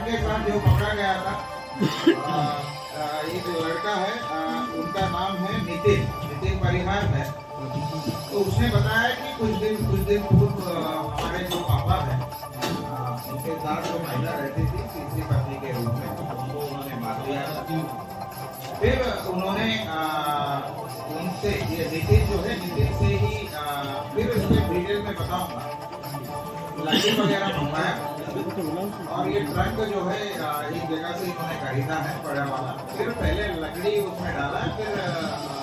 के साथ जो पकड़ा गया था एक लड़का है, उनका नाम है नितिन परिहार है। तो उसने बताया कि कुछ दिन पूर्व हमारे जो पापा हैं उनके साथ जो महिला रहती थी तीसरी पत्नी के रूप में, उनको उन्होंने मार दिया था। फिर उन्होंने उनसे ये नितिन जो है, नितिन से ही फिर उसके डिटेल में बताऊंगा, लकड़ी वगैरह मंगवाया और ये ट्रक जो है एक जगह से इन्होंने खरीदा है बड़ा वाला। फिर पहले लकड़ी उसमें डाला, फिर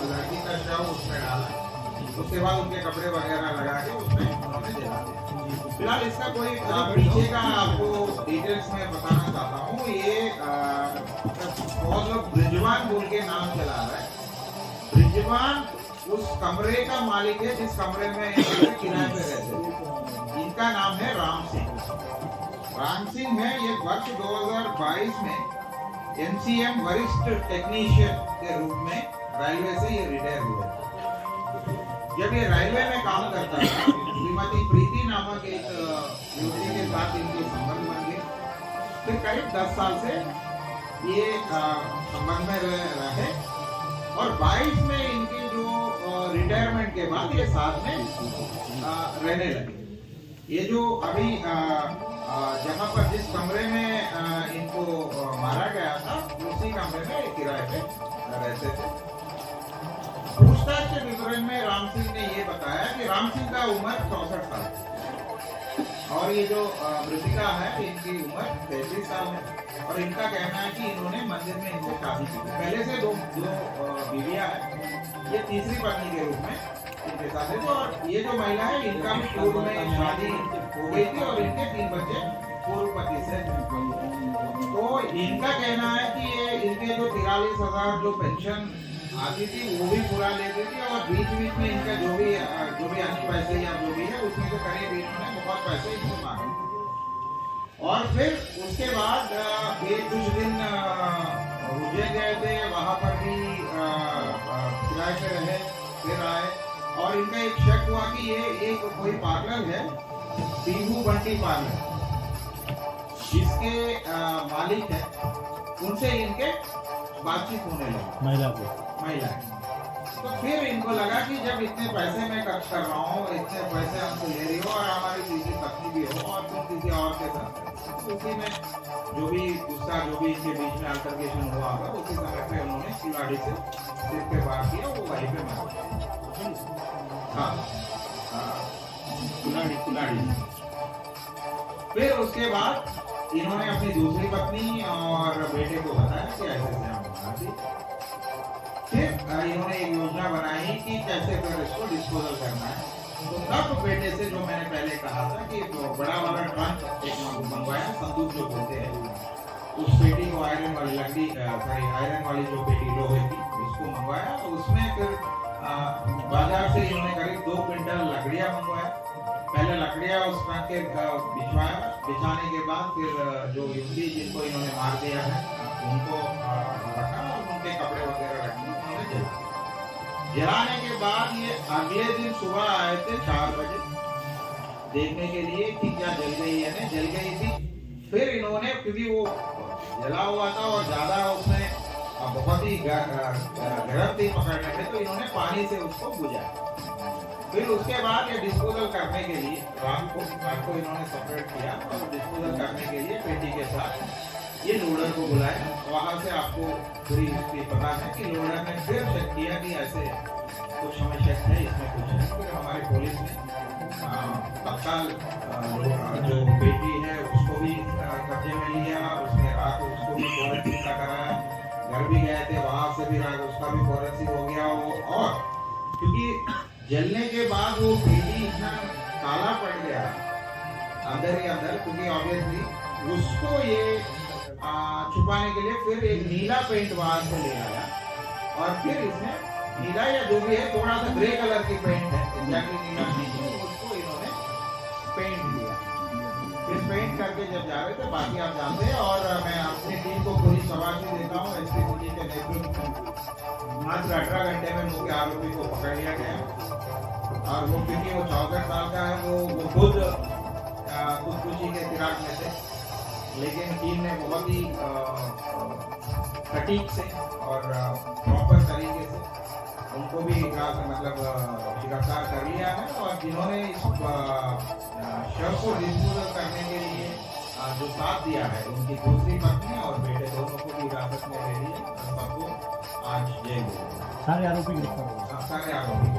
लड़की का शव उसमें डाला, उसके बाद उनके कपड़े वगैरह लगा के उसमें उन्होंने जला दिया। फिलहाल इसका कोई पीछे का आपको डिटेल्स में बताना चाहता हूँ। ये बहुत लोग ब्रिजवान बोल के नाम चला रहा है। ब्रिजवान उस कमरे का मालिक है जिस कमरे में किराए पे रहते थे। इनका नाम है राम सिंह है। ये वर्ष 2022 में एमसीएम वरिष्ठ टेक्नीशियन के रूप में रेलवे से ये रिटायर हुए। जब ये रेलवे में काम करता था, श्रीमती प्रीति नामक एक युवती के साथ इनके संबंध बन गए। फिर करीब 10 साल से ये संबंध में रहे और 22 में इनके जो रिटायरमेंट के बाद ये साथ में रहने लगे। ये जो अभी जहाँ पर जिस कमरे में इनको मारा गया था, उसी कमरे में किराए पे रहते थे। पूछताछ के विवरण में राम सिंह ने ये बताया कि राम सिंह का उम्र 64 साल और ये जो मृतिका है इनकी उम्र 33 साल है। और इनका कहना है कि इन्होंने मंदिर में इनसे शादी की। पहले से दो बीवियां हैं, ये तीसरी पत्नी के रूप में इनके साथ है। और ये जो महिला है, इनका भी पूर्व में शादी हो गई थी और इनके 3 बच्चे पूर्व पति से। तो इनका कहना है कि ये इनके जो 43,000 जो पेंशन आती थी वो भी पूरा लेती थी और बीच में इनका जो भी अन्य पैसे या जो भी है उसमें से करीब इन्होंने बहुत पैसे इनको मांगे। और फिर उसके बाद ये कुछ दिन रुझे गए थे, वहां पर भी किराए पे रहे, फिर आए और इनका एक शक हुआ कि ये एक कोई पार्लर है, पीहू बंटी पार्लर, जिसके मालिक है, उनसे इनके बातचीत होने लगी महिला। तो फिर इनको लगा कि जब इतने पैसे मैं खर्च कर रहा हूँ, इतने पैसे हमसे ले रही हो और हमारी तीसरी पत्नी भी हो और तुम किसी और के साथ, तो उसी में जो भी गुस्सा जो भी इनके बीच में अल्टरकेशन हुआ होगा, उसी समय पे उन्होंने कुल्हाड़ी से सिर पे वार किया, वो वहीं पे मार दिया। कुल्हाड़ी। फिर उसके बाद इन्होंने अपनी दूसरी पत्नी और बेटे को बताया कि ऐसे हम मार दिए। फिर इन्होंने एक योजना बनाई कि कैसे फिर इसको डिस्पोजल करना है। तो तब बेटे से जो मैंने पहले कहा था कि तो बड़ा वाला ट्रंक एक मंगवाया, संदूक जो बोलते हैं, उस पेटी को आयरन वाली जो पेटी लोहे की, उसको मंगवाया। तो उसमें फिर बाजार से इन्होंने करीब 2 क्विंटल लकड़ियां मंगवाया। पहले लकड़ियां उस ट्रंक के बिछाने के बाद फिर जो युवती जिनको इन्होंने मार दिया है उनको रखा और उनके कपड़े वगैरह रखे, उन्होंने जलाने के बाद ये अगले दिन सुबह आए थे 4 बजे देखने के लिए कि क्या जल गई है। नहीं जल गई थी। फिर इन्होंने, क्योंकि वो जला हुआ था और ज्यादा उसमें बहुत ही गर्म थी पकड़ने में, तो इन्होंने पानी से उसको बुझाया। फिर उसके बाद ये डिस्पोजल करने के लिए रात को इन्होंने सेपरेट किया और डिस्पोजल करने के लिए पेटी के साथ ये लोडर को बुलाया। वहां से आपको पूरी हिस्ट्री पता है कि लोडर ने फिर चेक किया कि ऐसे कुछ हमें शक है, इसमें कुछ है। फिर हमारी पुलिस ने तत्काल जो बेटी है उसको भी कब्जे में लिया, उसने रात को उसको भी फोरेंसिक का कराया। घर भी गए थे, वहां से भी रात उसका भी फोरेंसिक हो गया वो। और क्योंकि जलने के बाद वो बेटी इतना काला पड़ गया अंदर ही अंदर, क्योंकि ऑब्वियसली उसको ये छुपाने के लिए फिर एक नीला पेंट बाहर से ले आया और फिर इसमें नीला या जो भी है थोड़ा सा ग्रे कलर की पेंट है, एग्जैक्टली नीला नहीं, उसको इन्होंने पेंट दिया। फिर पेंट करके जब जा रहे थे, बाकी आप जानते हैं। और मैं अपनी टीम को पूरी शाबाशी देता हूँ, एसपी सिटी के नेतृत्व में मात्र 18 घंटे में मुख्य आरोपी को पकड़ लिया गया। और वो क्योंकि वो 64 साल का है, वो खुद खुदकुशी के फिराक में थे, लेकिन टीम ने बहुत ही सटीक से और प्रॉपर तरीके से उनको भी गिरफ्तार कर लिया है। और जिन्होंने इस शव को डिस्पोजल करने के लिए जो साथ दिया है, उनकी दूसरी पत्नी और बेटे दोनों को भी हिरासत में ले लिए और सबको आज जेल में सारे आरोपी गिरफ्तार हो गए। सारे आरोपी